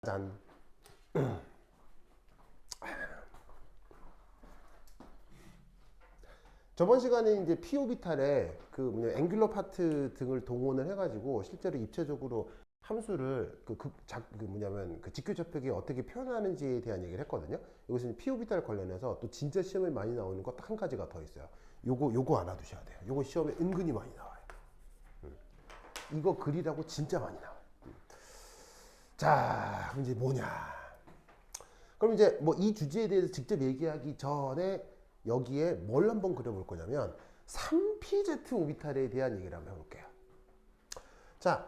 짠. 저번 시간에 이제 p 오비탈에 그 뭐냐 앵귤러 파트 등을 동원을 해가지고 실제로 입체적으로 함수를 그 뭐냐면 그 직교접촉이 어떻게 표현하는지에 대한 얘기를 했거든요. 여기서 p 오비탈 관련해서 또 진짜 시험에 많이 나오는 거 딱 한 가지가 더 있어요. 요거 알아두셔야 돼요. 요거 시험에 은근히 많이 나와요. 이거 그리라고 진짜 많이 나와요. 자, 그럼 이제 뭐냐? 그럼 이제 뭐 이 주제에 대해서 직접 얘기하기 전에 여기에 뭘 한번 그려볼 거냐면 3pz 오비탈에 대한 얘기를 한번 해볼게요. 자,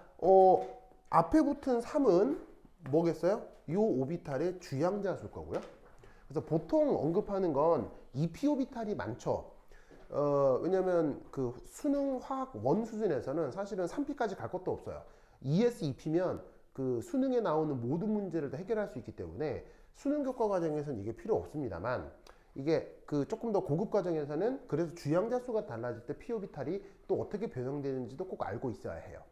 앞에 붙은 3은 뭐겠어요? 이 오비탈의 주양자수일 거고요. 그래서 보통 언급하는 건 2p 오비탈이 많죠. 왜냐면 그 수능 화학 원 수준에서는 사실은 3p까지 갈 것도 없어요. 2s 2p면 그 수능에 나오는 모든 문제를 다 해결할 수 있기 때문에 수능 교과 과정에서는 이게 필요 없습니다만, 이게 그 조금 더 고급 과정에서는 그래서 주양자 수가 달라질 때 p 오비탈이 또 어떻게 변형되는지도 꼭 알고 있어야 해요.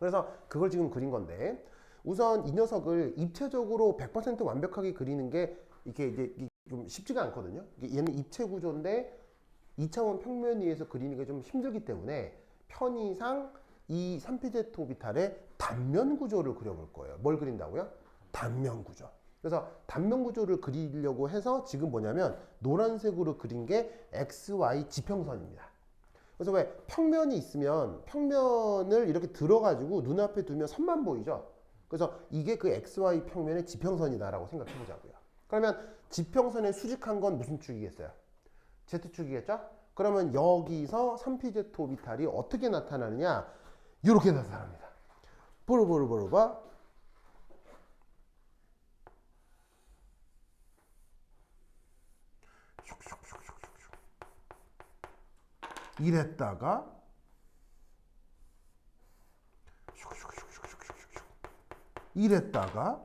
그래서 그걸 지금 그린 건데, 우선 이 녀석을 입체적으로 100% 완벽하게 그리는 게 이게 이제 좀 쉽지가 않거든요. 얘는 입체 구조인데 2차원 평면 위에서 그리는 게 좀 힘들기 때문에 편의상 이 3pz 오비탈의 단면 구조를 그려볼 거예요. 뭘 그린다고요? 단면 구조. 그래서 단면 구조를 그리려고 해서 지금 뭐냐면 노란색으로 그린 게 XY 지평선입니다. 그래서 왜 평면이 있으면 평면을 이렇게 들어가지고 눈앞에 두면 선만 보이죠? 그래서 이게 그 XY 평면의 지평선이다라고 생각해 보자고요. 그러면 지평선에 수직한 건 무슨 축이겠어요? Z축이겠죠? 그러면 여기서 3pz 오비탈이 어떻게 나타나느냐? 이렇게 나타납니다. 보르보르보르바 이랬다가 이랬다가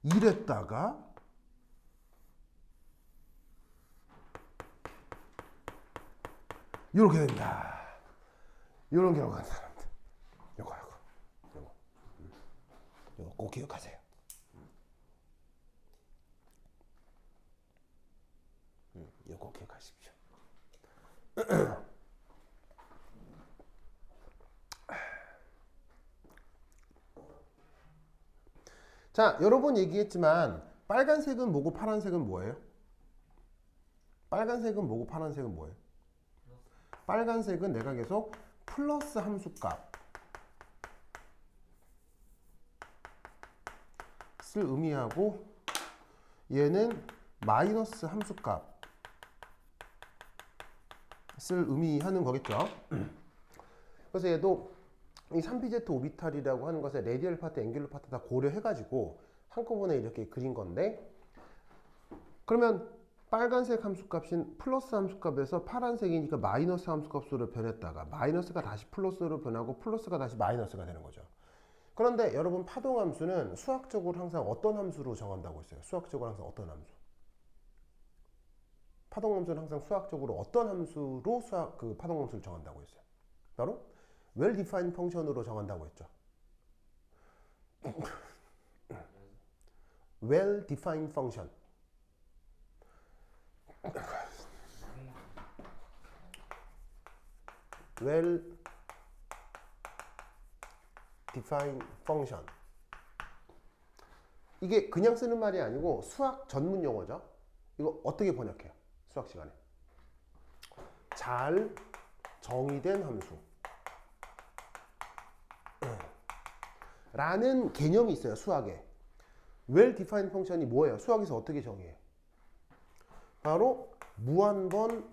이랬다가 이렇게 됩니다. 이런 경우가 나타납니다. 요거 꼭 기억하세요. 이거 꼭 기억하십시오. 자, 여러 번 얘기했지만 빨간색은 뭐고 파란색은 뭐예요? 빨간색은 뭐고 파란색은 뭐예요? 빨간색은 내가 계속 플러스 함수값을 의미하고, 얘는 마이너스 함수값을 의미하는 거겠죠. 그래서 얘도 이 3pz 오비탈이라고 하는 것에 레디얼 파트, 앵귤러 파트 다 고려해가지고 한꺼번에 이렇게 그린 건데, 그러면 빨간색 함수값인 플러스 함수값에서 파란색이니까 마이너스 함수값으로 변했다가 마이너스가 다시 플러스로 변하고 플러스가 다시 마이너스가 되는 거죠. 그런데 여러분, 파동함수는 수학적으로 항상 어떤 함수로 정한다고 했어요? 수학적으로 항상 어떤 함수? 파동함수는 항상 수학적으로 어떤 함수로 파동함수를 정한다고 했어요? 바로 well-defined function으로 정한다고 했죠. well-defined function. well-defined function. 이게 그냥 쓰는 말이 아니고 수학 전문 용어죠. 이거 어떻게 번역해요? 수학 시간에. 잘 정의된 함수 라는 개념이 있어요, 수학에. well-defined function이 뭐예요? 수학에서 어떻게 정의해요? 바로 무한번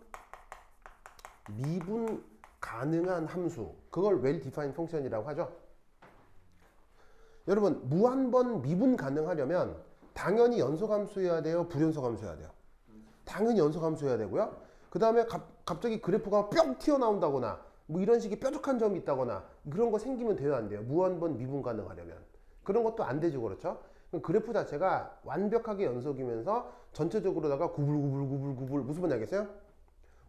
미분 가능한 함수, 그걸 well-defined function이라고 하죠. 여러분, 무한번 미분 가능하려면 당연히 연속함수여야 돼요, 불연속함수여야 돼요? 당연히 연속함수여야 되고요. 그 다음에 갑자기 그래프가 뿅 튀어나온다거나 뭐 이런 식의 뾰족한 점이 있다거나 그런 거 생기면 돼요, 안 돼요? 무한번 미분 가능하려면. 그런 것도 안 되죠, 그렇죠? 그래프 자체가 완벽하게 연속이면서 전체적으로다가 구불구불구불구불 무슨 말인지 알겠어요?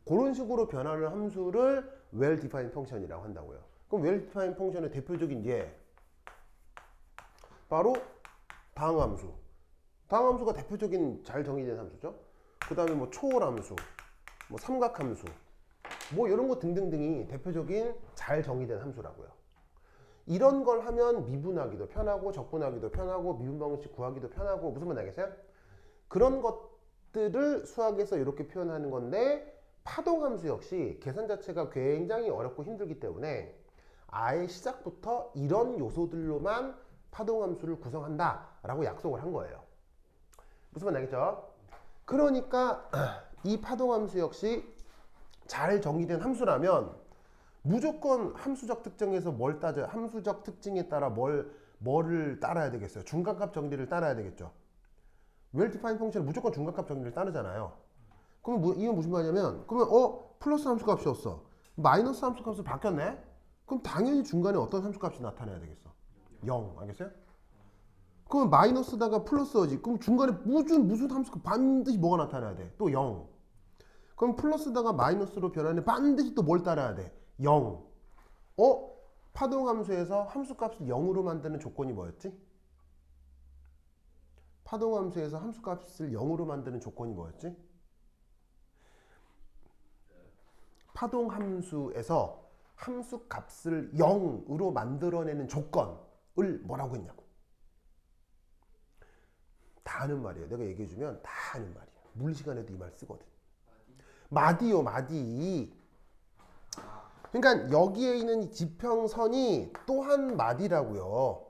그런 식으로 변하는 함수를 well-defined function이라고 한다고요. 그럼 웰디파인 펑션의 대표적인 예 바로 다항함수. 다항함수가 대표적인 잘 정의된 함수죠. 그 다음에 뭐 초월함수, 뭐 삼각함수, 뭐 이런 거 등등등이 대표적인 잘 정의된 함수라고요. 이런 걸 하면 미분하기도 편하고 적분하기도 편하고 미분 방식 구하기도 편하고 무슨 말 알겠어요? 그런 것들을 수학에서 이렇게 표현하는 건데 파동함수 역시 계산 자체가 굉장히 어렵고 힘들기 때문에 아예 시작부터 이런 요소들로만 파동함수를 구성한다 라고 약속을 한 거예요. 무슨 말 알겠죠? 그러니까 이 파동함수 역시 잘 정의된 함수라면 무조건 함수적 특징에서 뭘 따져? 함수적 특징에 따라 뭐를 따라야 되겠어요? 중간값 정리를 따라야 되겠죠. 웰디파인 펑션은 무조건 중간값 정리를 따르잖아요. 그러면 이건 무슨 말이냐면 그러면 플러스 함수값이었어. 마이너스 함수값으로 바뀌었네? 그럼 당연히 중간에 어떤 함수값이 나타나야 되겠어? 0. 알겠어요? 그럼 마이너스다가 플러스지. 그럼 중간에 무슨 함수값 반드시 뭐가 나타나야 돼? 또 0. 그럼 플러스다가 마이너스로 변하는 반드시 또 뭘 따라야 돼? 0. 파동함수에서 함수값을 0으로 만드는 조건이 뭐였지? 파동함수에서 함수값을 0으로 만드는 조건이 뭐였지? 파동함수에서 함수값을 0으로 만들어내는 조건을 뭐라고 했냐고. 다 아는 말이에요. 내가 얘기해주면 다 아는 말이야. 물리 시간에도 이 말 쓰거든. 마디요, 마디. 그러니까 여기에 있는 이 지평선이 또한 마디라고요.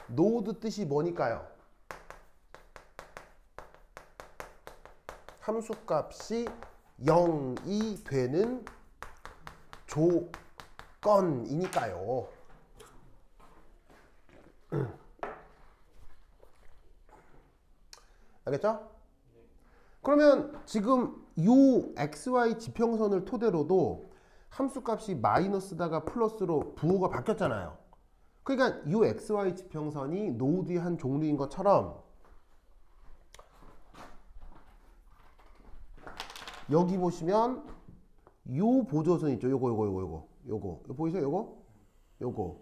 노드 뜻이 뭐니까요? 함수값이 0이 되는 조건이니까요. 알겠죠? 그러면 지금 요 xy 지평선을 토대로도 함수값이 마이너스다가 플러스로 부호가 바뀌었잖아요. 그러니까 요 xy 지평선이 노드의 한 종류인 것처럼 여기 보시면 요 보조선 있죠. 요거 보이세요? 요거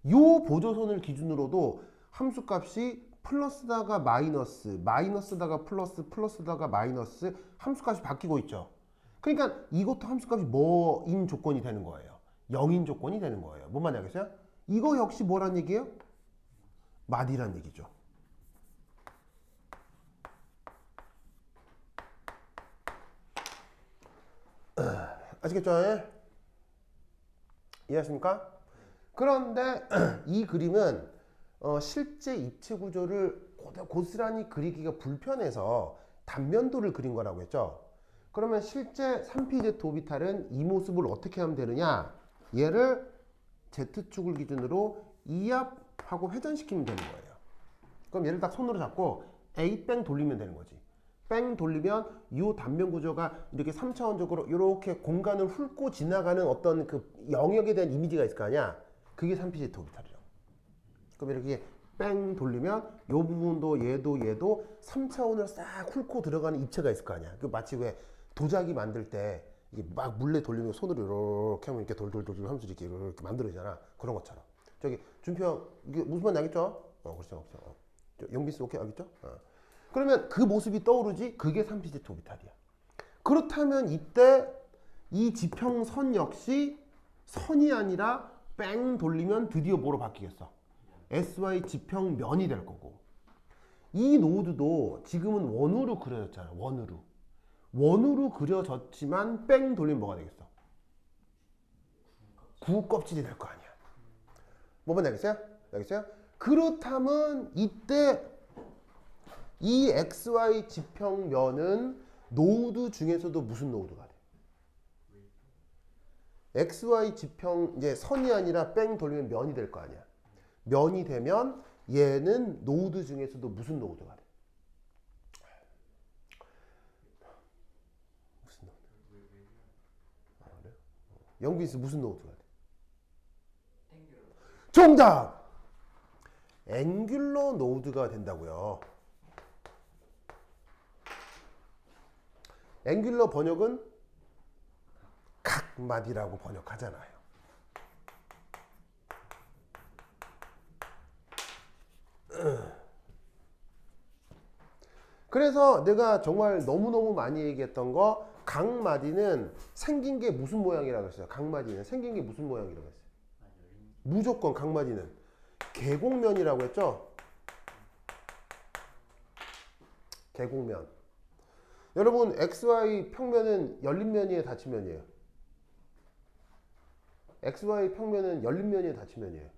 요 보조선을 기준으로도 함수값이 플러스다가 마이너스다가 플러스, 플러스다가 마이너스 함수값이 바뀌고 있죠. 그러니까 이것도 함수값이 뭐인 조건이 되는 거예요? 0인 조건이 되는 거예요. 뭔 말인지 알겠어요? 이거 역시 뭐란 얘기예요? 마디란 얘기죠. 아시겠죠? 이해하십니까? 그런데 이 그림은 실제 입체 구조를 고스란히 그리기가 불편해서 단면도를 그린 거라고 했죠. 그러면 실제 3pz 오비탈은 이 모습을 어떻게 하면 되느냐? 얘를 Z축을 기준으로 이압하고 회전시키면 되는 거예요. 그럼 얘를 딱 손으로 잡고 A 뺑 돌리면 되는 거지. 뺑 돌리면 이 단면 구조가 이렇게 3차원적으로 이렇게 공간을 훑고 지나가는 어떤 그 영역에 대한 이미지가 있을 거 아니야? 그게 3pz 오비탈이죠. 그럼 이렇게 뺑 돌리면 이 부분도 얘도 3차원을 싹 훑고 들어가는 입체가 있을 거 아니야. 그 마치 왜 도자기 만들 때 이게 막 물레 돌리면 손으로 이렇게 하면 이렇게 돌돌돌 하면서 이렇게 만들어지잖아. 그런 것처럼. 저기 준표 형 이게 무슨 말인지 알겠죠? 그렇죠. 영빈씨 오케이 알겠죠? 그러면 그 모습이 떠오르지? 그게 3pz 오비탈이야. 그렇다면 이때 이 지평선 역시 선이 아니라 뺑 돌리면 드디어 뭐로 바뀌겠어? SY 지평면이 될 거고. 이 노드도 지금은 원으로 그려졌잖아. 원으로 그려졌지만 뺑 돌리면 뭐가 되겠어? 구 껍질이 될 거 아니야. 뭐만 알겠어요? 알겠어요? 그렇다면 이때 이 XY 지평면은 노드 중에서도 무슨 노드가 돼? XY 지평 이제 선이 아니라 뺑 돌리면 면이 될 거 아니야. 면이 되면 얘는 노드 중에서도 무슨 노드가 돼? 무슨 노드? 그래요? 영빈씨 무슨 노드가 돼? 정답! 앵귤러 노드가 된다고요. 앵귤러 번역은 각마디라고 번역하잖아요. 그래서 내가 정말 너무너무 많이 얘기했던 거, 각마디는 생긴 게 무슨 모양이라고 했어요? 각마디는 생긴 게 무슨 모양이라고 했어요? 무조건 각마디는 계곡면이라고 했죠? 계곡면. 여러분, XY 평면은 열린 면이에요, 닫힌 면이에요? XY 평면은 열린 면이에요, 닫힌 면이에요?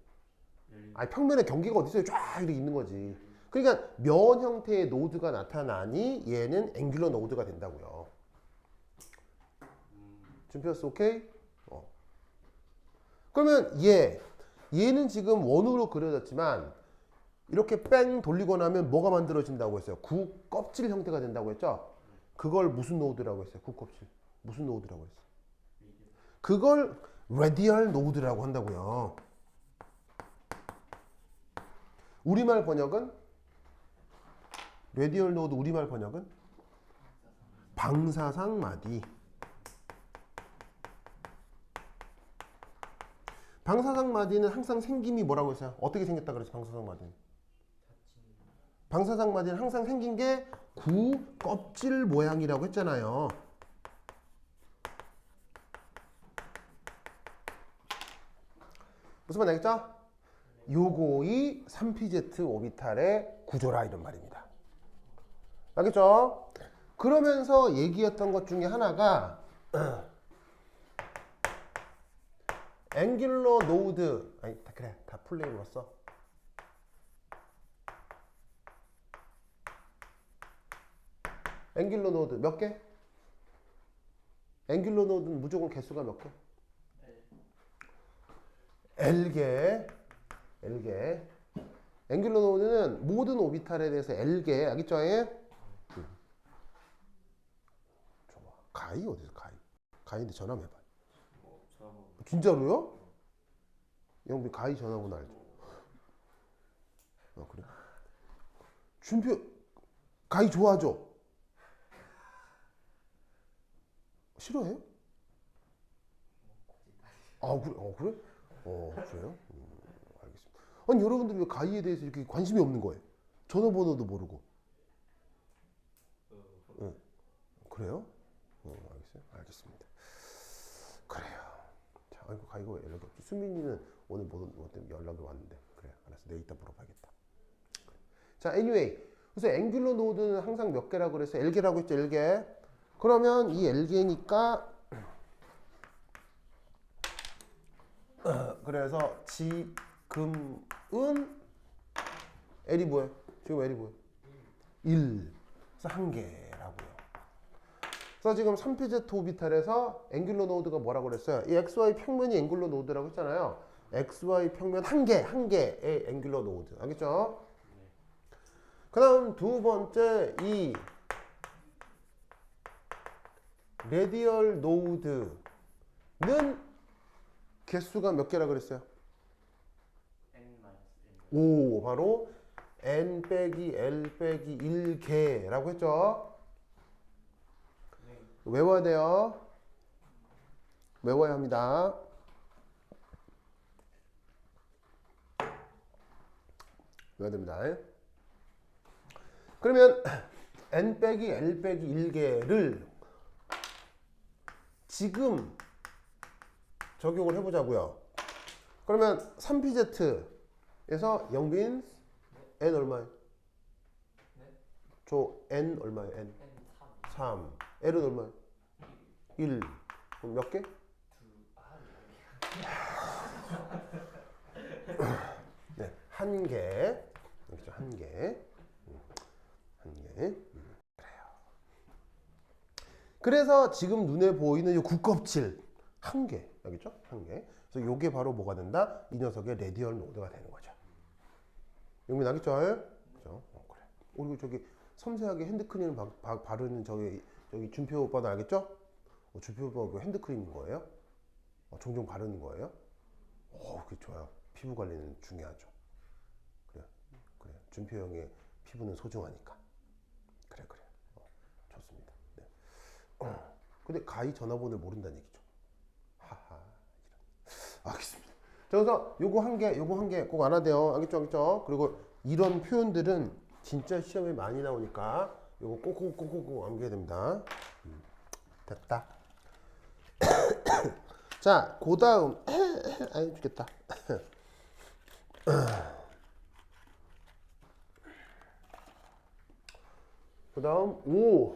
아니, 평면에 경계가 어디 있어요? 쫙 이렇게 있는 거지. 그러니까 면 형태의 노드가 나타나니 얘는 앵귤러 노드가 된다고요. 준표스 오케이? 그러면 얘는 지금 원으로 그려졌지만 이렇게 뺑 돌리고 나면 뭐가 만들어진다고 했어요? 구 껍질 형태가 된다고 했죠? 그걸 무슨 노드라고 했어요? 구 껍질. 무슨 노드라고 했어요? 그걸 레디얼 노드라고 한다고요. 우리말 번역은? 레디얼 노드 우리말 번역은? 방사상 마디. 방사상 마디는 항상 생김이 뭐라고 했어요? 어떻게 생겼다 그랬죠? 방사상 마디는. 방사상 마디는 항상 생긴 게 구 껍질 모양이라고 했잖아요. 무슨 말 알겠죠? 요거이 3pz 오비탈의 구조라 이런 말입니다. 알겠죠? 그러면서 얘기했던 것 중에 하나가 앵귤러 노드, 아니 그래 다 플레이로 써. 앵귤러 노드 몇 개? 앵귤러 노드는 무조건 개수가 몇 개? L개. L개. 앵귤러 노드는 모든 오비탈에 대해서 L개. 알겠죠? 좋아. 가이 어디서 가이? 가이인데 전화 한번 해봐. 진짜로요? 영빈 가이 전화번호 알죠? 그래. 준표 가이 좋아하죠? 싫어해요? 아 그래? 그래? 그래요? 알겠습니다. 아니 여러분들 왜 가이에 대해서 이렇게 관심이 없는 거예요? 전화번호도 모르고. 그래요? 알겠어요. 알겠습니다. 그래요. 자, 아이고 가이가 왜 연락이 없지? 수민이는 오늘 뭐 때문에 연락이 왔는데. 그래, 알았어. 내가 이따 물어봐야겠다. 그래. 자, anyway. 그래서 앵귤러 노드는 항상 몇 개라고 그래서 L개라고 했죠, L개. 그러면 이 L개니까 그래서 지금은 L이 뭐예요? 지금 L이 뭐예요? 1. 그래서 한 개라고요. 그래서 지금 3pz 오비탈에서 앵귤러 노드가 뭐라고 그랬어요? 이 XY 평면이 앵귤러 노드라고 했잖아요. XY 평면 한 개의 앵귤러 노드. 알겠죠? 그 다음 두 번째 이 레디얼 노드는 개수가 몇 개라 그랬어요? 오, 바로 n 빼기 l 빼기 1개라고 했죠? 외워야 돼요. 외워야 합니다. 외워야 됩니다. 그러면 n 빼기 l 빼기 1개를 지금 적용을 해보자고요. 그러면 3pz에서 영빈 n 얼마예요? 저 n 얼마예요? n 3. l은 얼마예요? 1. 그럼 몇 개? 네, 한 개. 그렇죠, 한 개. 한 개. 그래요. 그래서 지금 눈에 보이는 이 굽껍질 한 개. 알겠죠? 한 개. 그래서 요게 바로 뭐가 된다? 이 녀석의 레디얼 노드가 되는 거죠. 용민 알겠죠? 그렇죠? 그래. 그리고 저기 섬세하게 핸드크림 바르는 저기 준표 오빠도 알겠죠? 준표 오빠 그 핸드크림인 거예요? 종종 바르는 거예요? 그게 좋아요. 피부 관리는 중요하죠. 그래. 준표 형의 피부는 소중하니까. 그래. 좋습니다. 네. 근데 가히 전화번호를 모른다는 얘기죠. 알겠습니다. 자, 그래서 요거 한 개 꼭 알아야 돼요. 알겠죠? 알겠죠? 그리고 이런 표현들은 진짜 시험에 많이 나오니까 요거 꼭꼭꼭꼭 암기해야 됩니다. 됐다. 자, 그 다음 아이 죽겠다. 그 다음 오.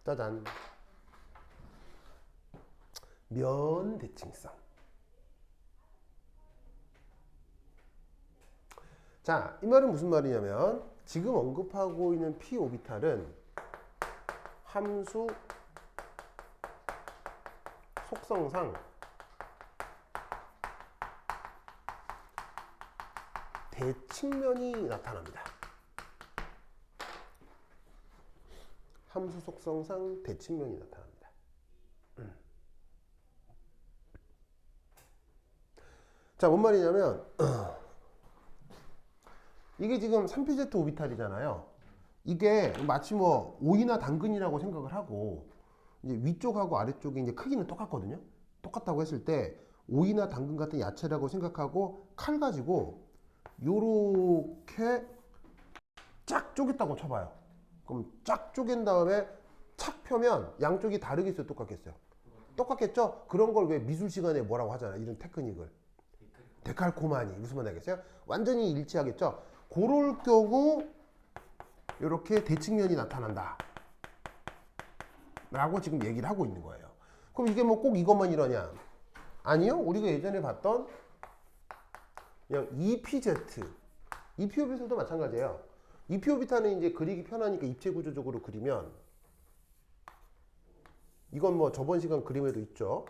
짜잔. 면 대칭성. 자, 이 말은 무슨 말이냐면 지금 언급하고 있는 p 오비탈은 함수 속성상 대칭면이 나타납니다. 함수 속성상 대칭면이 나타납니다. 자, 뭔 말이냐면 이게 지금 3pz 오비탈이잖아요. 이게 마치 뭐 오이나 당근이라고 생각을 하고 이제 위쪽하고 아래쪽이 이제 크기는 똑같거든요. 똑같다고 했을 때 오이나 당근 같은 야채라고 생각하고 칼 가지고 요렇게 쫙 쪼갰다고 쳐봐요. 그럼 쫙 쪼갠 다음에 착 펴면 양쪽이 다르겠어요? 똑같겠어요? 똑같겠죠? 그런 걸 왜 미술 시간에 뭐라고 하잖아요. 이런 테크닉을. 데칼코마니. 무슨 말 알겠어요? 완전히 일치하겠죠? 그럴 경우 이렇게 대칭면이 나타난다. 라고 지금 얘기를 하고 있는 거예요. 그럼 이게 뭐 꼭 이것만 이러냐? 아니요. 우리가 예전에 봤던 그냥 EPZ, EP오비탈도 마찬가지예요. EP오비탈은 이제 그리기 편하니까 입체 구조적으로 그리면 이건 뭐 저번 시간 그림에도 있죠.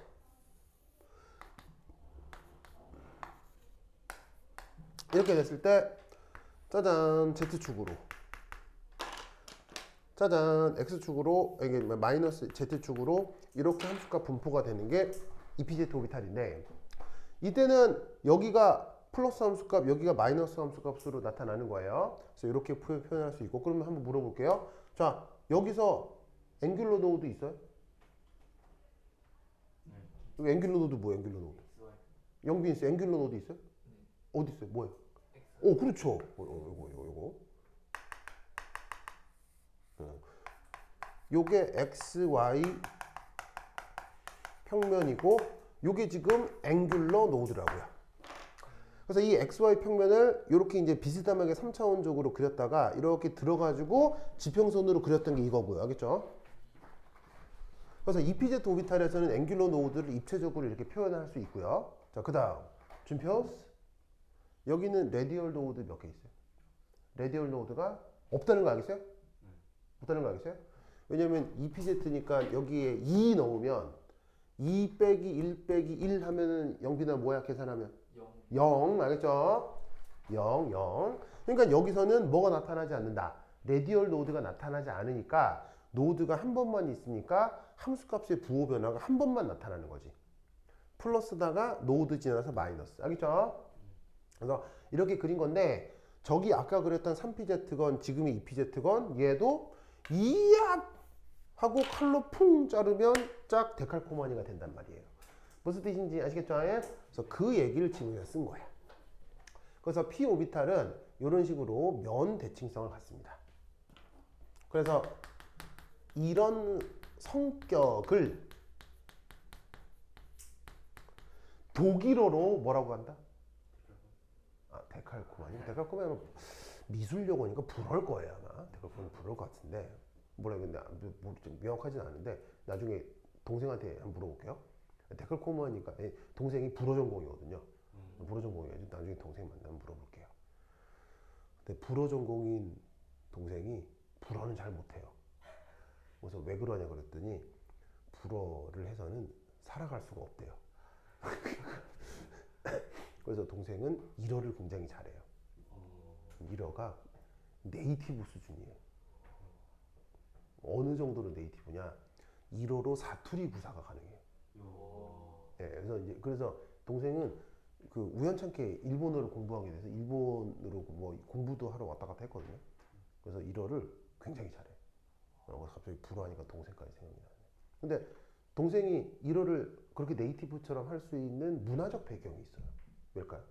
이렇게 됐을 때 짜잔 Z축으로 짜잔 X축으로 이게 마이너스 Z축으로 이렇게 함수값 분포가 되는 게 EPZ 오비탈인데 이때는 여기가 플러스 함수값 여기가 마이너스 함수값으로 나타나는 거예요. 그래서 이렇게 표현할 수 있고 그러면 한번 물어볼게요. 자, 여기서 앵귤러 노드 있어요? 여기 앵귤러 노드 뭐예요? 앵귤러 노드 영빈 씨 앵귤러 노드 있어요? 어디 있어요? 뭐예요? 오, 그렇죠. 요거. 요게 XY 평면이고 요게 지금 앵귤러 노드라고요. 그래서 이 XY 평면을 이렇게 이제 비스듬하게 3차원적으로 그렸다가 이렇게 들어가지고 지평선으로 그렸던 게 이거고요. 알겠죠? 그래서 EPZ 오비탈에서는 앵귤러 노드를 입체적으로 이렇게 표현할 수 있고요. 자, 그 다음 준표스 여기는 레디얼 노드 몇 개 있어요? 레디얼 노드가 없다는 거 알겠어요? 없다는 거 알겠어요? 왜냐면 EPZ니까 여기에 2 넣으면 2 빼기 1 빼기 1 하면은 영빈아 뭐야 계산하면? 0 알겠죠? 0 그러니까 여기서는 뭐가 나타나지 않는다. 레디얼 노드가 나타나지 않으니까 노드가 한 번만 있으니까 함수값의 부호 변화가 한 번만 나타나는 거지. 플러스다가 노드 지나서 마이너스 알겠죠? 그래서 이렇게 그린 건데 저기 아까 그렸던 3pz건 지금의 2pz건 얘도 이야 하고 칼로 풍 자르면 짝 데칼코마니가 된단 말이에요. 무슨 뜻인지 아시겠죠? 그래서 그 얘기를 지금 여기서 쓴 거야. 그래서 p 오비탈은 이런 식으로 면 대칭성을 갖습니다. 그래서 이런 성격을 독일어로 뭐라고 한다? 아, 데칼코마니. 데칼코마니는 미술 용어니까 불어일 거예요 아마. 데칼코마니 불어일 것 같은데 뭐라 근데 명확하진 않은데 나중에 동생한테 한번 물어볼게요. 데칼코마니까 동생이 불어 전공이거든요. 불어 전공이에요. 나중에 동생 만나면 물어볼게요. 근데 불어 전공인 동생이 불어는 잘 못해요. 그래서 왜 그러냐 그랬더니 불어를 해서는 살아갈 수가 없대요. 그래서 동생은 일어를 굉장히 잘해요. 일어가 네이티브 수준이에요. 어느 정도로 네이티브냐? 일어로 사투리 구사가 가능해요. 네, 그래서 동생은 그 우연찮게 일본어를 공부하게 돼서 일본으로 뭐 공부도 하러 왔다 갔다 했거든요. 그래서 일어를 굉장히 잘해. 그래서 갑자기 불어하니까 동생까지 생각이 나네. 근데 동생이 일어를 그렇게 네이티브처럼 할 수 있는 문화적 배경이 있어요. 왜일까요?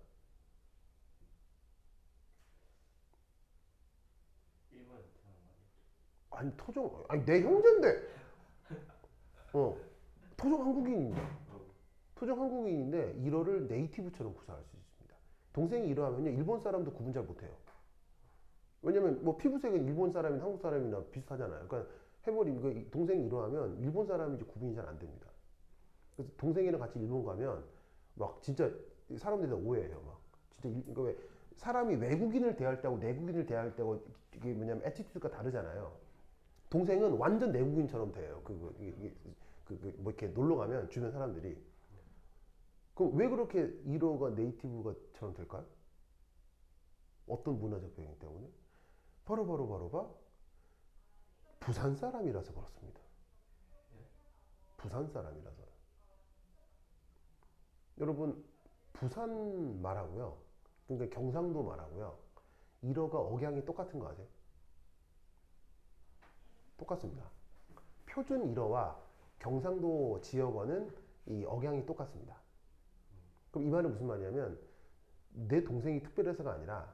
일본에서 태어난 거 아니에요? 아니 토종 아니 내 형제인데 토종 한국인입니다. 토종 한국인인데 일어를 네이티브처럼 구사할 수 있습니다. 동생이 일어하면요 일본 사람도 구분 잘 못해요. 왜냐면 뭐 피부색은 일본 사람이나 한국 사람이나 비슷하잖아요. 그러니까 해버리면 동생이 일어하면 일본 사람인지 구분이 잘 안 됩니다. 그래서 동생이랑 같이 일본 가면 막 진짜 사람들이 다 오해해요. 막 진짜 그러니까 왜 사람이 외국인을 대할 때하고 내국인을 대할 때하고 이게 뭐냐면 애티튜드가 다르잖아요. 동생은 완전 내국인처럼 돼요. 뭐 이렇게 놀러 가면 주변 사람들이 그럼 왜 그렇게 일어가 네이티브가처럼 될까요? 어떤 문화적 배경 때문에? 바로 부산 사람이라서 그렇습니다. 부산 사람이라서. 여러분 부산 말하고요. 그러니까 경상도 말하고요. 일어가 억양이 똑같은 거 아세요? 똑같습니다. 표준 일어와 경상도 지역어는 이 억양이 똑같습니다. 그럼 이 말은 무슨 말이냐면 내 동생이 특별해서가 아니라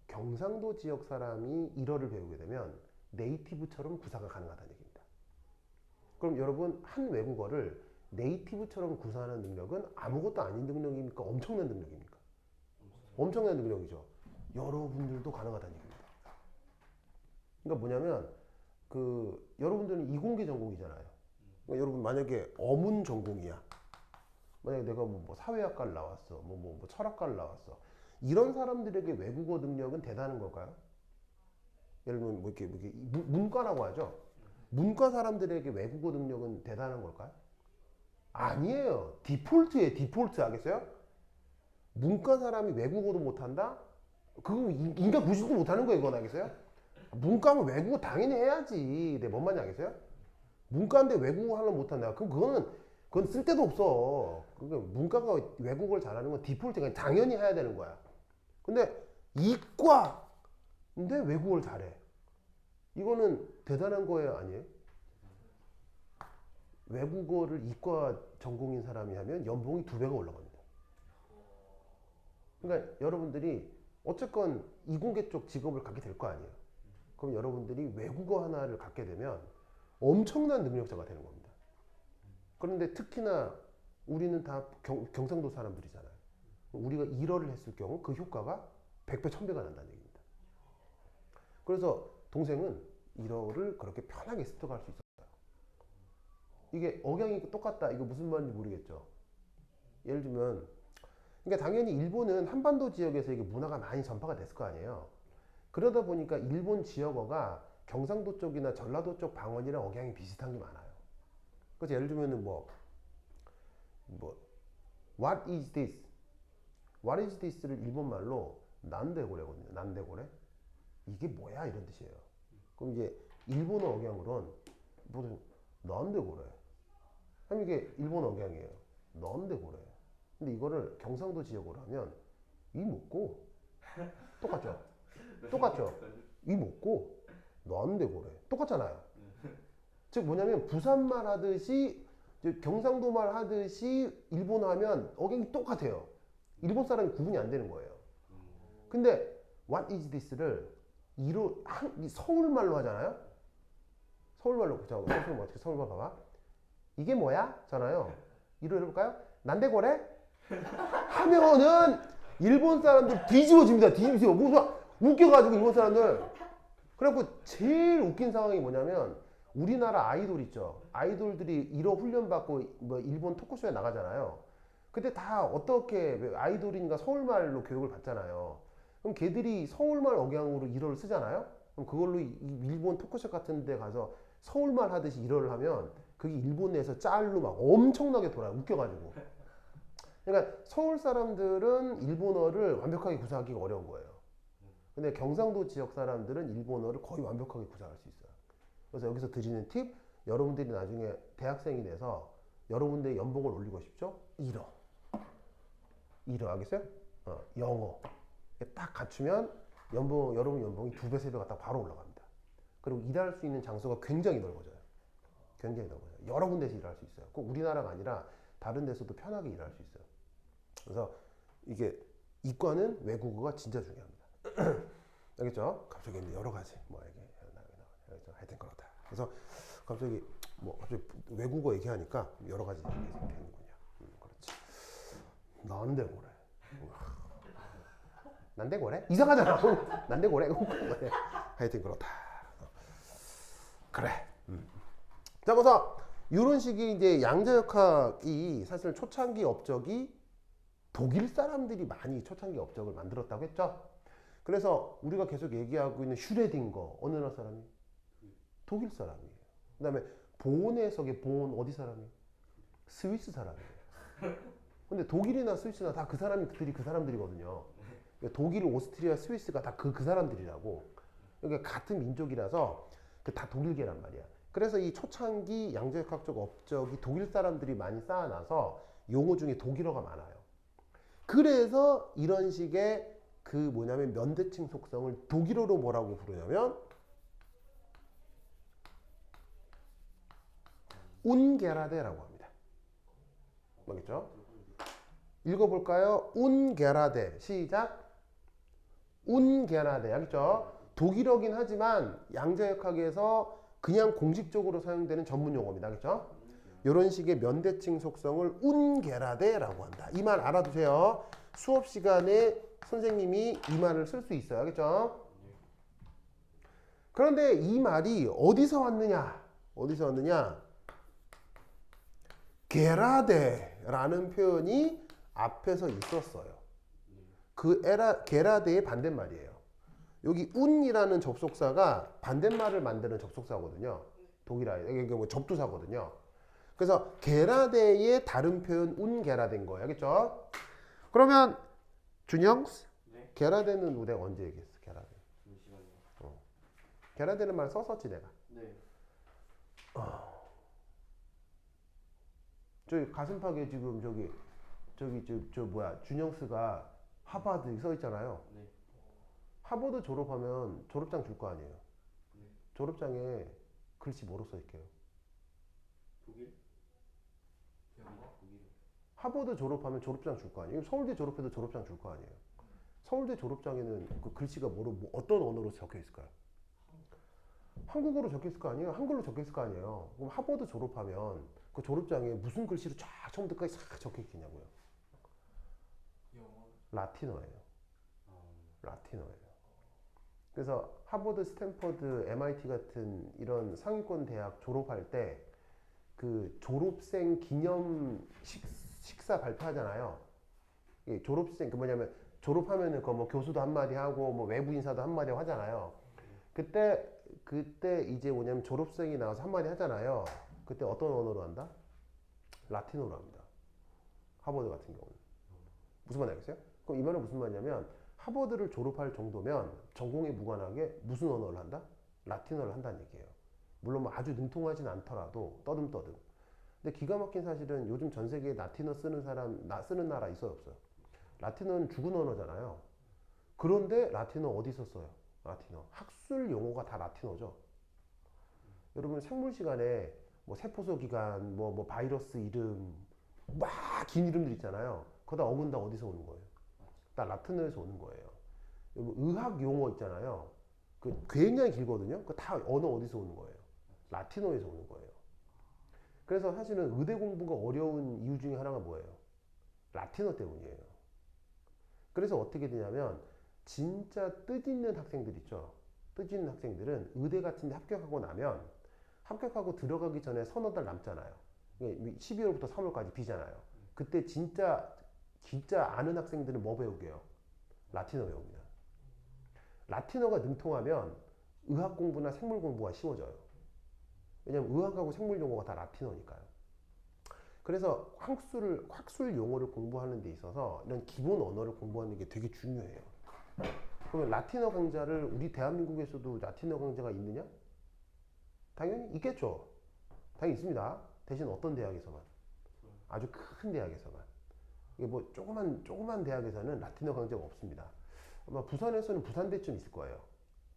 경상도 지역 사람이 일어를 배우게 되면 네이티브처럼 구사가 가능하다는 얘기입니다. 그럼 여러분 한 외국어를 네이티브처럼 구사하는 능력은 아무것도 아닌 능력입니까? 엄청난 능력입니까? 엄청난 능력이죠. 여러분들도 가능하다는 얘기입니다. 그러니까 뭐냐면 여러분들은 이공계 전공이잖아요. 그러니까 여러분 만약에 어문 전공이야. 만약에 내가 뭐 사회학과를 나왔어, 뭐 철학과를 나왔어. 이런 사람들에게 외국어 능력은 대단한 걸까요? 예를 들면 뭐 이렇게 문과라고 하죠. 문과 사람들에게 외국어 능력은 대단한 걸까요? 아니에요. 디폴트예요. 디폴트 알겠어요? 문과 사람이 외국어도 못한다? 그거 인간 구실도 못하는 거예요. 그건 알겠어요? 문과면 외국어 당연히 해야지. 내 뭔 말인지 알겠어요? 문과인데 외국어 하려면 못한다. 그건 쓸데도 없어. 그러니까 문과가 외국어를 잘하는 건 디폴트가 당연히 해야 되는 거야. 근데 이과인데 외국어를 잘해. 이거는 대단한 거예요, 아니에요? 외국어를 이과 전공인 사람이 하면 연봉이 2배가 올라갑니다. 그러니까 여러분들이 어쨌건 이공계 쪽 직업을 갖게 될 거 아니에요. 그럼 여러분들이 외국어 하나를 갖게 되면 엄청난 능력자가 되는 겁니다. 그런데 특히나 우리는 다 경상도 사람들이잖아요. 우리가 일어를 했을 경우 그 효과가 100배, 1000배가 난다는 얘기입니다. 그래서 동생은 일어를 그렇게 편하게 습득할 수 있었어요. 이게 억양이 똑같다. 이거 무슨 말인지 모르겠죠. 예를 들면 그러니까 당연히 일본은 한반도 지역에서 이게 문화가 많이 전파가 됐을 거 아니에요. 그러다 보니까 일본 지역어가 경상도 쪽이나 전라도 쪽 방언이랑 억양이 비슷한 게 많아요. 그래서 예를 들면은 what is this? what is this를 일본말로 난데고래거든요. 난데고래? 이게 뭐야? 이런 뜻이에요. 그럼 이제 일본어 억양으로는 무슨 난데고래. 그럼 이게 일본어 억양이에요. 난데고래. 근데 이거를 경상도 지역으로 하면 이 먹고 똑같죠? 똑같죠? 이 먹고 난데고래. 똑같잖아요. 즉 뭐냐면 부산말 하듯이 경상도말 하듯이 일본어 하면 억양이 똑같아요. 일본 사람이 구분이 안 되는 거예요. 근데 what is this를 서울말로 하잖아요. 서울말로 서울말 봐봐. 이게 뭐야? 잖아요. 이로 해볼까요? 난데고래? 하면은 일본 사람들 뒤집어집니다. 뒤집어. 무슨 웃겨가지고 일본 사람들. 그래갖고 제일 웃긴 상황이 뭐냐면 우리나라 아이돌 있죠. 아이돌들이 1호 훈련 받고 뭐 일본 토크쇼에 나가잖아요. 그때 다 어떻게 아이돌인가 서울말로 교육을 받잖아요. 그럼 걔들이 서울말 억양으로 1호를 쓰잖아요. 그럼 그걸로 일본 토크쇼 같은 데 가서 서울말 하듯이 1호를 하면 그게 일본 내에서 짤로 막 엄청나게 돌아요. 웃겨가지고. 그러니까 서울 사람들은 일본어를 완벽하게 구사하기가 어려운 거예요. 근데 경상도 지역 사람들은 일본어를 거의 완벽하게 구사할 수 있어요. 그래서 여기서 드리는 팁, 여러분들이 나중에 대학생이 돼서 여러분들의 연봉을 올리고 싶죠? 일어. 이러 알겠어요? 영어 딱 갖추면 여러분 연봉이 2배, 3배가 딱 바로 올라갑니다. 그리고 일할 수 있는 장소가 굉장히 넓어져요. 굉장히 넓어져요. 여러 군데서 일할 수 있어요. 꼭 우리나라가 아니라 다른 데서도 편하게 일할 수 있어요. 그래서 이게 이과는 외국어가 진짜 중요합니다. 알겠죠? 갑자기 여러 가지 뭐 이게 알겠죠? 하여튼 그렇다. 그래서 갑자기 외국어 얘기하니까 여러 가지 얘기 되는군요. 그렇지. 난데 그래. 난데 그래? 이상하잖아. 난데 그래. 하여튼 그렇다. 그래. 자, 그래서 이런 식의 이제 양자역학이 사실 초창기 업적이 독일 사람들이 많이 초창기 업적을 만들었다고 했죠. 그래서 우리가 계속 얘기하고 있는 슈레딩거 어느 나라 사람이? 독일 사람이에요. 그다음에 보온해석의 보온 어디 사람이에요? 스위스 사람이에요. 근데 독일이나 스위스나 다 그 사람들이거든요. 독일, 오스트리아, 스위스가 다 그 사람들이라고. 그러니까 같은 민족이라서 다 독일계란 말이야. 그래서 이 초창기 양자역학적 업적이 독일 사람들이 많이 쌓아놔서 용어 중에 독일어가 많아요. 그래서 이런 식의 면대칭 속성을 독일어로 뭐라고 부르냐면 운게라데라고 합니다. 알겠죠? 읽어볼까요? 운게라데. 시작. 운게라데. 알겠죠? 독일어긴 하지만 양자역학에서 그냥 공식적으로 사용되는 전문 용어입니다. 알겠죠? 이런 식의 면대칭 속성을 운게라데라고 한다. 이 말 알아두세요. 수업 시간에 선생님이 이 말을 쓸 수 있어요. 알겠죠? 그런데 이 말이 어디서 왔느냐? 게라데라는 표현이 앞에서 있었어요. 게라데의 반대말이에요. 여기 운이라는 접속사가 반대말을 만드는 접속사거든요. 독일어에 이게 뭐 접두사거든요. 그래서 게라데의 다른 표현 운게라데인 거예요. 알겠죠? 그러면 준영스? 네? 게라데는 내가 언제 얘기했어? 게라데. 잠시만요. 게라데는 말 썼었지 내가. 네. 저기 가슴팍에 지금 준영스가 하버드 써 있잖아요. 네. 하버드 졸업하면 졸업장 줄 거 아니에요. 네. 졸업장에 글씨 뭐로 써 있게요? 독일? 독일. 하버드 졸업하면 졸업장 줄 거 아니에요. 서울대 졸업해도 졸업장 줄 거 아니에요. 서울대 졸업장에는 그 글씨가 어떤 언어로 적혀 있을까요? 한국어로 적혀 있을 거 아니에요? 한글로 적혀 있을 거 아니에요? 그럼 하버드 졸업하면 그 졸업장에 무슨 글씨로 쫙 처음부터까지 싹 적혀 있겠냐고요? 영어. 라틴어예요. 라틴어예요. 그래서 하버드, 스탠퍼드, MIT 같은 이런 상위권 대학 졸업할 때 그 졸업생 기념 식사 발표하잖아요. 이 졸업생 졸업하면은 교수도 한마디 하고 뭐 외부 인사도 한마디 하잖아요. 그때 이제 뭐냐면 졸업생이 나와서 한마디 하잖아요. 그때 어떤 언어로 한다? 라틴어로 합니다. 하버드 같은 경우는. 무슨 말인지 알겠어요? 그럼 이 말은 무슨 말이냐면 하버드를 졸업할 정도면 전공에 무관하게 무슨 언어를 한다? 라틴어를 한다는 얘기예요. 물론 뭐 아주 능통하진 않더라도 떠듬떠듬. 근데 기가 막힌 사실은 요즘 전 세계에 라틴어 쓰는 나라 있어요, 없어요? 라틴어는 죽은 언어잖아요. 그런데 라틴어 어디서 써요? 라틴어. 학술 용어가 다 라틴어죠. 여러분 생물 시간에 뭐 세포소 기간, 뭐 바이러스 이름, 막 긴 이름들 있잖아요. 그거 다 어근다 어디서 오는 거예요? 다 라틴어에서 오는 거예요. 의학 용어 있잖아요. 그 굉장히 길거든요. 그 다 어디서 오는 거예요? 라틴어에서 오는 거예요. 그래서 사실은 의대 공부가 어려운 이유 중에 하나가 뭐예요? 라틴어 때문이에요. 그래서 어떻게 되냐면 진짜 뜻있는 학생들 있죠. 뜻있는 학생들은 의대 같은 데 합격하고 들어가기 전에 서너 달 남잖아요. 12월부터 3월까지 비잖아요. 그때 진짜 아는 학생들은 뭐 배우게요? 라틴어 배웁니다. 라틴어가 능통하면 의학 공부나 생물 공부가 쉬워져요. 왜냐면 의학하고 생물 용어가 다 라틴어니까요. 그래서 학술 용어를 공부하는 데 있어서 이런 기본 언어를 공부하는 게 되게 중요해요. 그러면 라틴어 강좌를 우리 대한민국에서도 라틴어 강좌가 있느냐? 당연히 있겠죠. 당연히 있습니다. 대신 어떤 대학에서만? 아주 큰 대학에서만. 이게 뭐 조그만 대학에서는 라틴어 강좌가 없습니다. 아마 부산에서는 부산대쯤 있을 거예요.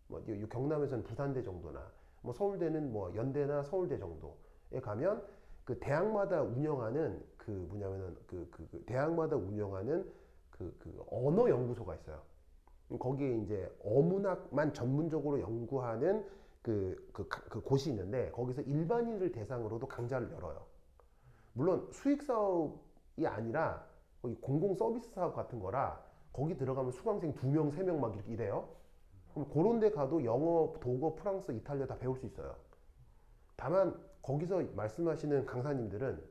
뭐 경남에서는 부산대 정도나 뭐 서울대는 뭐 연대나 서울대 정도에 가면 그 대학마다 운영하는 그 뭐냐면은 그 대학마다 운영하는 그 언어 연구소가 있어요. 거기에 이제 어문학만 전문적으로 연구하는 그 곳이 있는데 거기서 일반인을 대상으로도 강좌를 열어요. 물론 수익 사업이 아니라 거기 공공 서비스 사업 같은 거라 거기 들어가면 수강생 2명, 3명 막 이렇게 이래요. 그럼 그런 데 가도 영어, 독어, 프랑스, 이탈리아 다 배울 수 있어요. 다만 거기서 말씀하시는 강사님들은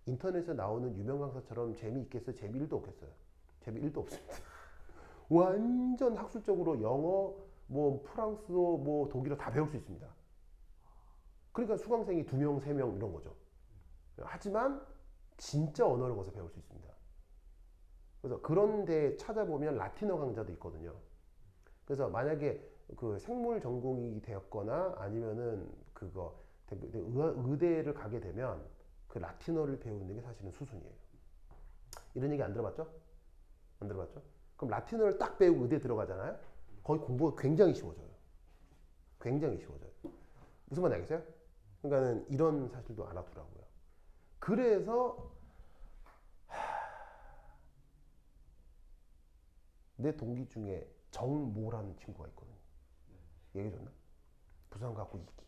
인터넷에 나오는 유명 강사처럼 재미있겠어요? 재미 1도 없겠어요. 재미 1도 없습니다. 완전 학술적으로 영어, 뭐 프랑스어, 뭐 독일어 다 배울 수 있습니다. 그러니까 수강생이 2명, 3명 이런 거죠. 하지만 진짜 언어를 거기서 배울 수 있습니다. 그래서 그런 데 찾아보면 라틴어 강좌도 있거든요. 그래서 만약에 그 생물 전공이 되었거나 아니면은 그거 의대를 가게 되면 그 라틴어를 배우는 게 사실은 수순이에요. 이런 얘기 안 들어봤죠? 안 들어봤죠? 그럼 라틴어를 딱 배우고 의대 들어가잖아요? 거기 공부가 굉장히 쉬워져요. 굉장히 쉬워져요. 무슨 말인지 알겠어요? 그러니까는 이런 사실도 알아두라고요. 그래서 내 동기 중에 정모라는 친구가 있거든요. 얘기해줬나? 부산가고 2기.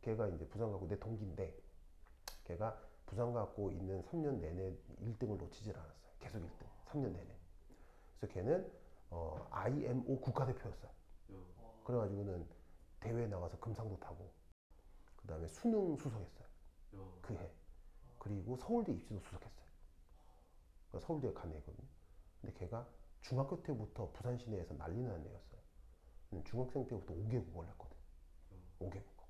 걔가 이제 부산가고 내 동기인데 걔가 부산가고 있는 3년 내내 1등을 놓치질 않았어요. 계속 1등. 3년 내내. 그래서 걔는 IMO 국가대표였어요. 그래가지고는 대회에 나가서 금상도 타고 그 다음에 수능 수석했어요. 그 해. 그리고 서울대 입시도 수석했어요. 그러니까 서울대에 간 애거든요. 근데 걔가 중학교 때부터 부산 시내에서 난리 나는 애였어요. 중학생 때부터 5개국어를 했거든. 5개국어.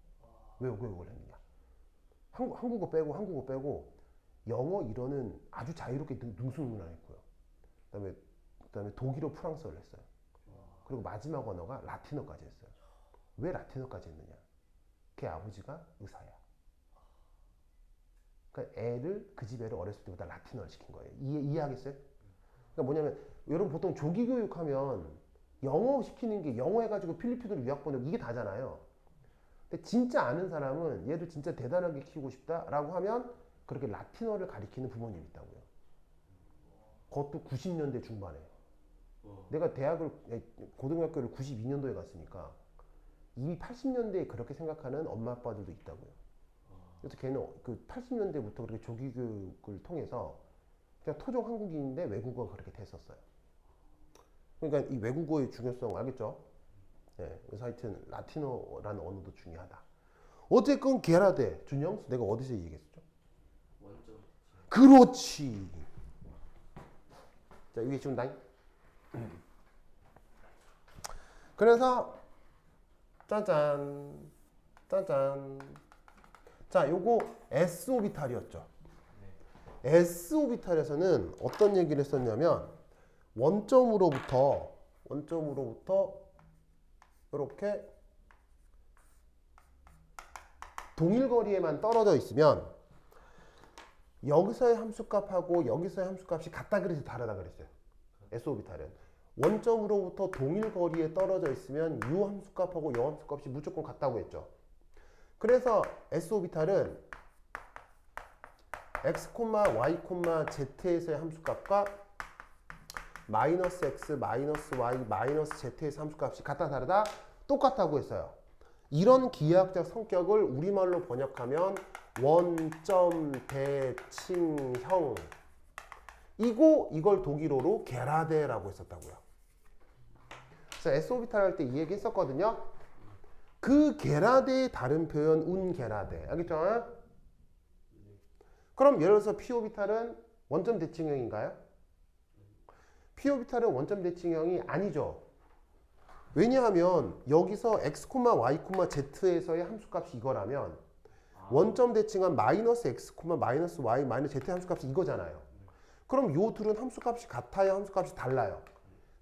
왜 5개국어를 했느냐? 한국어 빼고 영어 이러는 아주 자유롭게 능수능란했고요. 그다음에 독일어, 프랑스어를 했어요. 그리고 마지막 언어가 라틴어까지 했어요. 왜 라틴어까지 했느냐? 걔 아버지가 의사야. 그러니까 그 집 애를 어렸을 때부터 라틴어를 시킨 거예요. 이해하겠어요? 그러니까 뭐냐면 여러분 보통 조기 교육하면 영어 시키는 게 영어 해가지고 필리핀으로 유학 보내고 이게 다잖아요. 근데 진짜 아는 사람은 얘를 진짜 대단하게 키우고 싶다라고 하면 그렇게 라틴어를 가리키는 부모님이 있다고요. 그것도 90년대 중반에. 내가 고등학교를 92년도에 갔으니까 이미 80년대에 그렇게 생각하는 엄마 아빠들도 있다고요. 그래서 걔는 그 80년대부터 그렇게 조기 교육을 통해서 그냥 토종 한국인인데 외국어가 그렇게 됐었어요. 그러니까 이 외국어의 중요성 알겠죠? 네, 그래서 하여튼 라틴어라는 언어도 중요하다. 어쨌건 게라데 준영수 내가 어디서 얘기했었죠? 원점. 그렇지. 자 위에 지운다. 그래서 짜잔. 자 요거 S오비탈이었죠. S오비탈에서는 어떤 얘기를 했었냐면 원점으로부터 이렇게 동일 거리에만 떨어져 있으면 여기서의 함수값하고 여기서의 함수값이 같다 그래서 다르다 그랬어요. S오비탈은 원점으로부터 동일 거리에 떨어져 있으면 U 함수값하고 여 함수값이 무조건 같다고 했죠. 그래서 S오비탈은 x, y, z에서의 함수값과 마이너스 x, 마이너스 y, 마이너스 z에서의 함수값이 같다 다르다? 똑같다고 했어요. 이런 기하학적 성격을 우리말로 번역하면 원점 대칭형 이걸 독일어로 게라데라고 했었다고요. 그래서 S오비탈 할 때 이 얘기 했었거든요. 그 게라데의 다른 표현 운게라데 알겠죠? 그럼 예를 들어서 P오비탈은 원점 대칭형인가요? P오비탈은 원점 대칭형이 아니죠. 왜냐하면 여기서 x, y, z에서의 함수값이 이거라면 원점 대칭한 마이너스 x, 마이너스 y, 마이너스 z 함수값이 이거잖아요. 그럼 요 둘은 함수값이 같아요? 함수값이 달라요?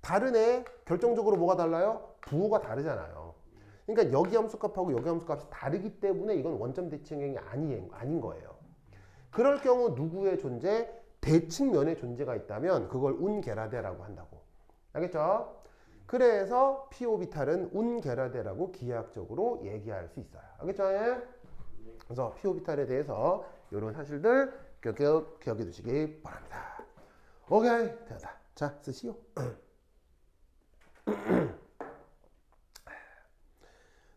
다르네? 결정적으로 뭐가 달라요? 부호가 다르잖아요. 그러니까 여기 함수값하고 여기 함수값이 다르기 때문에 이건 원점 대칭형이 아닌 거예요. 그럴 경우 누구의 존재? 대측면에 존재가 있다면 그걸 운계라대라고 한다고. 알겠죠? 그래서 p 오비탈은 운계라대라고 기하학적으로 얘기할 수 있어요. 알겠죠? 예? 그래서 p 오비탈에 대해서 이런 사실들 기억해 두시기 바랍니다. 오케이, 됐다. 자, 쓰시오.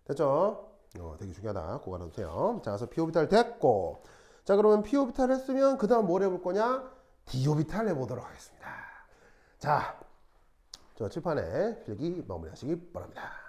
됐죠? 되게 중요하다. 그거 알아두세요. 자, 그래서 p 오비탈 됐고, 자, 그러면 p 오비탈 했으면 그 다음 뭘 해볼 거냐? d 오비탈 해보도록 하겠습니다. 자, 저 칠판에 필기 마무리하시기 바랍니다.